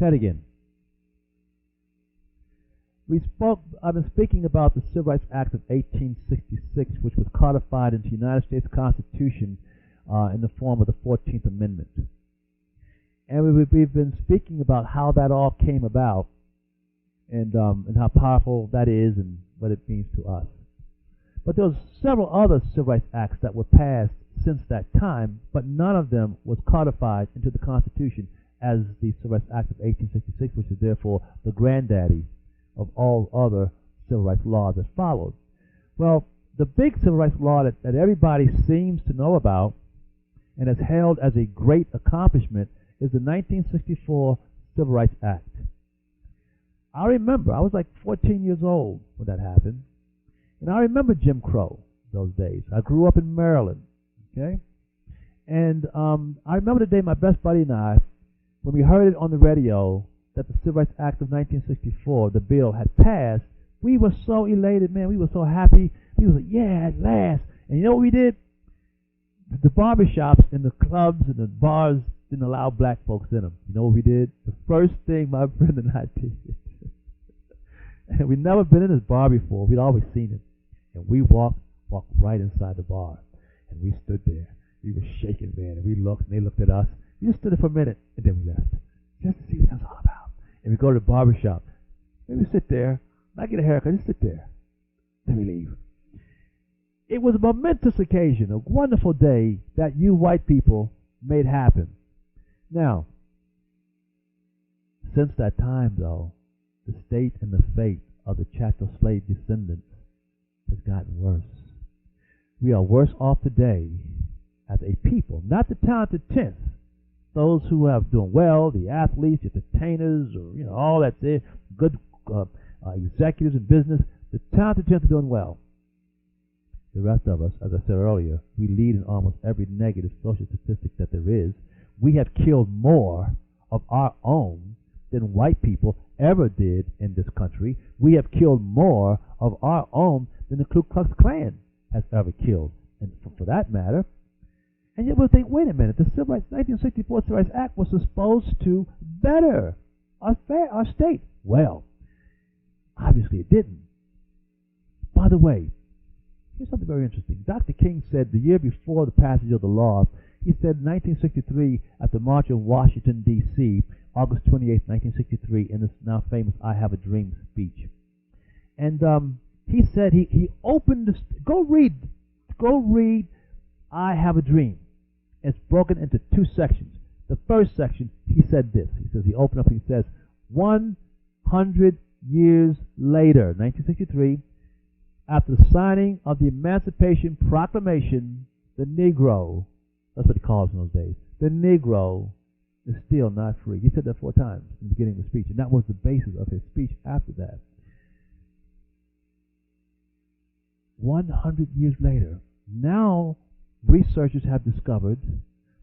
Ted again. I've been speaking about the Civil Rights Act of 1866, which was codified into the United States Constitution in the form of the 14th Amendment. And we've been speaking about how that all came about and how powerful that is and what it means to us. But there was several other Civil Rights Acts that were passed since that time, but none of them was codified into the Constitution as the Civil Rights Act of 1866, which is therefore the granddaddy of all other civil rights laws that followed. Well, the big civil rights law that everybody seems to know about and is hailed as a great accomplishment is the 1964 Civil Rights Act. I remember, I was like 14 years old when that happened, and I remember Jim Crow those days. I grew up in Maryland, okay? And I remember the day my best buddy and I, when we heard it on the radio, that the Civil Rights Act of 1964, the bill, had passed. We were so elated, man. We were so happy. We were like, yeah, at last. And you know what we did? The barbershops and the clubs and the bars didn't allow black folks in them. You know what we did? The first thing my friend and I did, and we'd never been in this bar before. We'd always seen it. And we walked right inside the bar. And we stood there. We were shaking, man. And we looked, and they looked at us. We just stood there for a minute, and then we left. Just to see what that's all about. And we go to the barbershop. Maybe sit there. Not get a haircut. Just sit there. Then we leave. It was a momentous occasion, a wonderful day that you white people made happen. Now, since that time, though, the state and the fate of the chattel slave descendants has gotten worse. We are worse off today as a people, not the talented tenth, those who have doing well, the athletes, the entertainers, or all that's there, good executives in business. The talented tenth are doing well. The rest of us, as I said earlier, we lead in almost every negative social statistic that there is. We have killed more of our own than white people ever did in this country. We have killed more of our own than the Ku Klux Klan has ever killed. And for that matter, and yet we'll think, wait a minute, the 1964 Civil Rights Act was supposed to better our state. Well, obviously it didn't. By the way, here's something very interesting. Dr. King said the year before the passage of the law, he said in 1963 at the March of Washington, D.C., August 28, 1963, in this now famous I Have a Dream speech. And he said he opened the... Go read I Have a Dream. It's broken into two sections. The first section, he said this. He says, he opened up and he says, 100 years later, 1963, after the signing of the Emancipation Proclamation, the Negro, that's what he calls in those days, the Negro is still not free. He said that 4 times in the beginning of the speech, and that was the basis of his speech after that. 100 years later, now researchers have discovered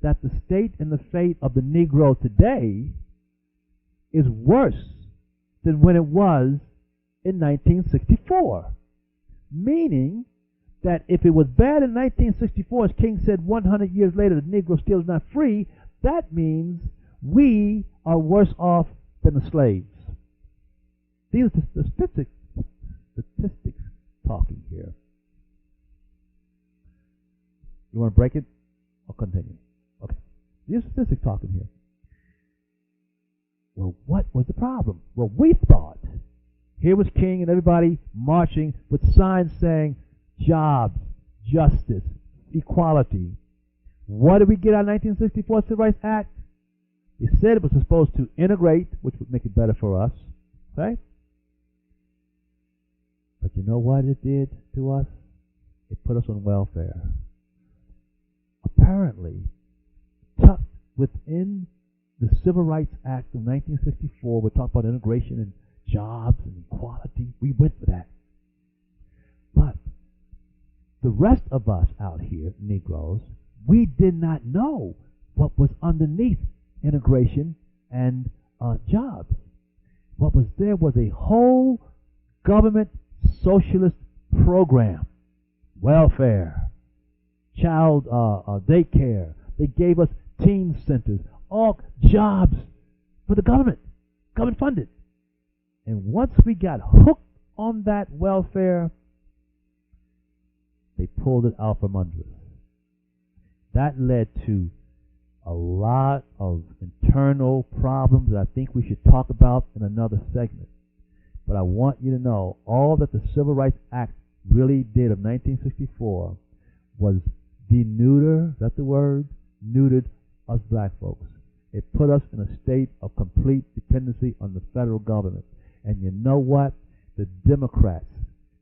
that the state and the fate of the Negro today is worse than when it was in 1964. Meaning that if it was bad in 1964, as King said, 100 years later the Negro still is not free, that means we are worse off than the slaves. These are the statistics talking here. You want to break it? I'll continue. Okay. These are statistics talking here. Well, what was the problem? Well, we thought here was King and everybody marching with signs saying jobs, justice, equality. What did we get out of 1964 Civil Rights Act? They said it was supposed to integrate, which would make it better for us. Okay? But you know what it did to us? It put us on welfare. Apparently, tucked within the Civil Rights Act of 1964, we talked about integration and jobs and equality. We went for that. But the rest of us out here, Negroes, we did not know what was underneath integration and jobs. What was there was a whole government socialist program, welfare, child daycare. They gave us teen centers, all jobs for the government. government funded. And once we got hooked on that welfare, they pulled it out from under us. That led to a lot of internal problems that I think we should talk about in another segment. But I want you to know all that the Civil Rights Act really did of 1964 was denuded, that's the word, neutered us black folks. It put us in a state of complete dependency on the federal government. And you know what? The Democrats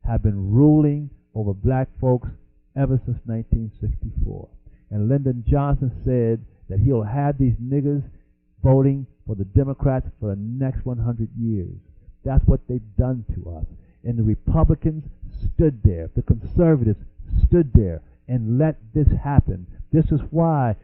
have been ruling over black folks ever since 1964. And Lyndon Johnson said that he'll have these niggers voting for the Democrats for the next 100 years. That's what they've done to us. And the Republicans stood there. The conservatives stood there and let this happen. This is why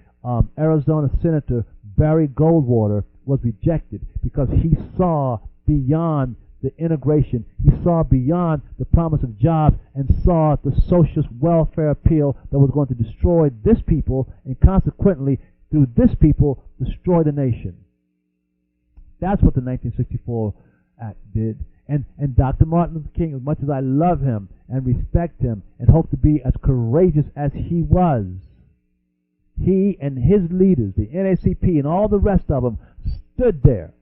Arizona Senator Barry Goldwater was rejected, because he saw beyond the integration. He saw beyond the promise of jobs and saw the socialist welfare appeal that was going to destroy this people and consequently, through this people, destroy the nation. That's what the 1964 Act did. And Dr. Martin Luther King, as much as I love him and respect him and hope to be as courageous as he was, he and his leaders, the NAACP and all the rest of them, stood there.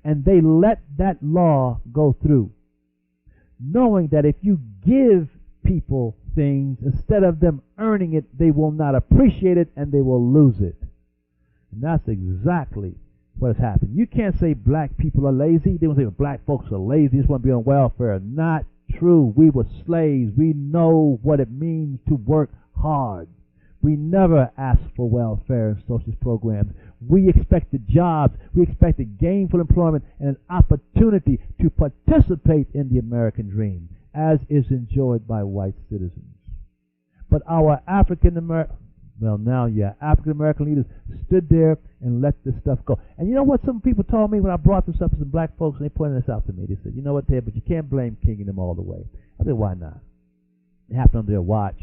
And they let that law go through, knowing that if you give people things, instead of them earning it, they will not appreciate it and they will lose it. And that's exactly what has happened. You can't say black people are lazy. They don't say black folks are lazy, just want to be on welfare. Not true. We were slaves. We know what it means to work hard. We never asked for welfare and socialist programs. We expected jobs. We expected gainful employment and an opportunity to participate in the American dream, as is enjoyed by white citizens. But our African American leaders stood there and let this stuff go. And you know what some people told me when I brought this up to some black folks, and they pointed this out to me. They said, you know what, Ted, but you can't blame King and them all the way. I said, why not? It happened on their watch.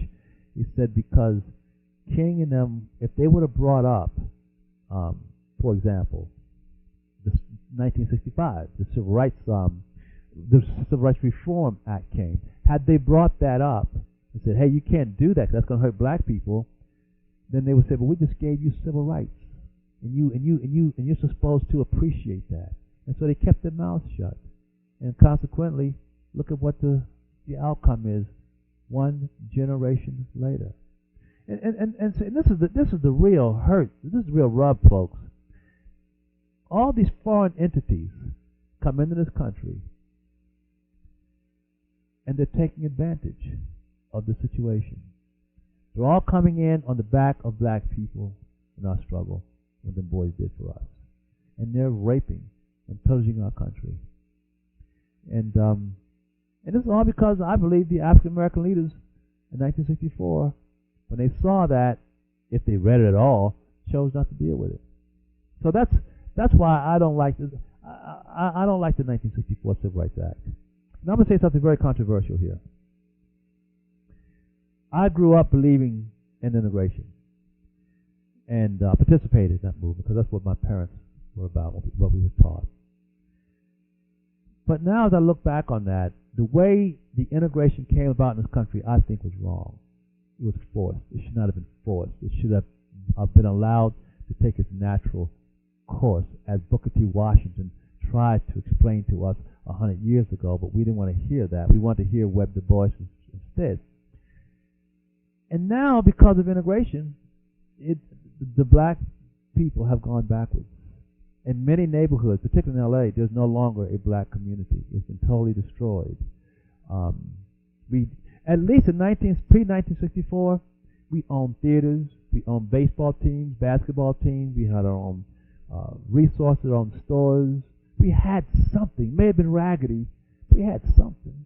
He said, because King and them, if they would have brought up, for example, the 1965, the Civil Rights Reform Act came. Had they brought that up and said, hey, you can't do that, 'cause that's going to hurt black people, then they would say, well, we just gave you civil rights, and you're supposed to appreciate that. And so they kept their mouths shut. And consequently, look at what the outcome is 1 generation later. And this is the real hurt. This is the real rub, folks. All these foreign entities come into this country, and they're taking advantage of the situation. They're all coming in on the back of black people in our struggle, what the boys did for us. And they're raping and pillaging our country. And this is all because I believe the African American leaders in 1964, when they saw that, if they read it at all, chose not to deal with it. So that's why I don't like this. I don't like the 1964 Civil Rights Act. And I'm going to say something very controversial here. I grew up believing in integration and participated in that movement because that's what my parents were about, what we were taught. But now as I look back on that, the way the integration came about in this country, I think was wrong. It was forced. It should not have been forced. It should have been allowed to take its natural course, as Booker T. Washington tried to explain to us 100 years ago, but we didn't want to hear that. We wanted to hear Webb Du Bois instead. And now, because of integration, the black people have gone backwards. In many neighborhoods, particularly in L.A., there's no longer a black community. It's been totally destroyed. At least in pre-1964, we owned theaters, we owned baseball teams, basketball teams, we had our own resources, our own stores. We had something. It may have been raggedy, but we had something.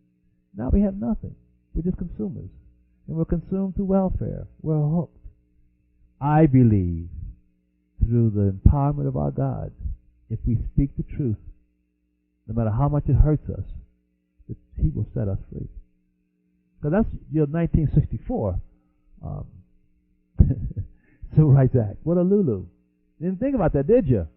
Now we have nothing. We're just consumers. And we're consumed through welfare. We're hooked. I believe, through the empowerment of our God, if we speak the truth, no matter how much it hurts us, that He will set us free. So that's your 1964 Civil Rights Act. What a lulu. You didn't think about that, did you?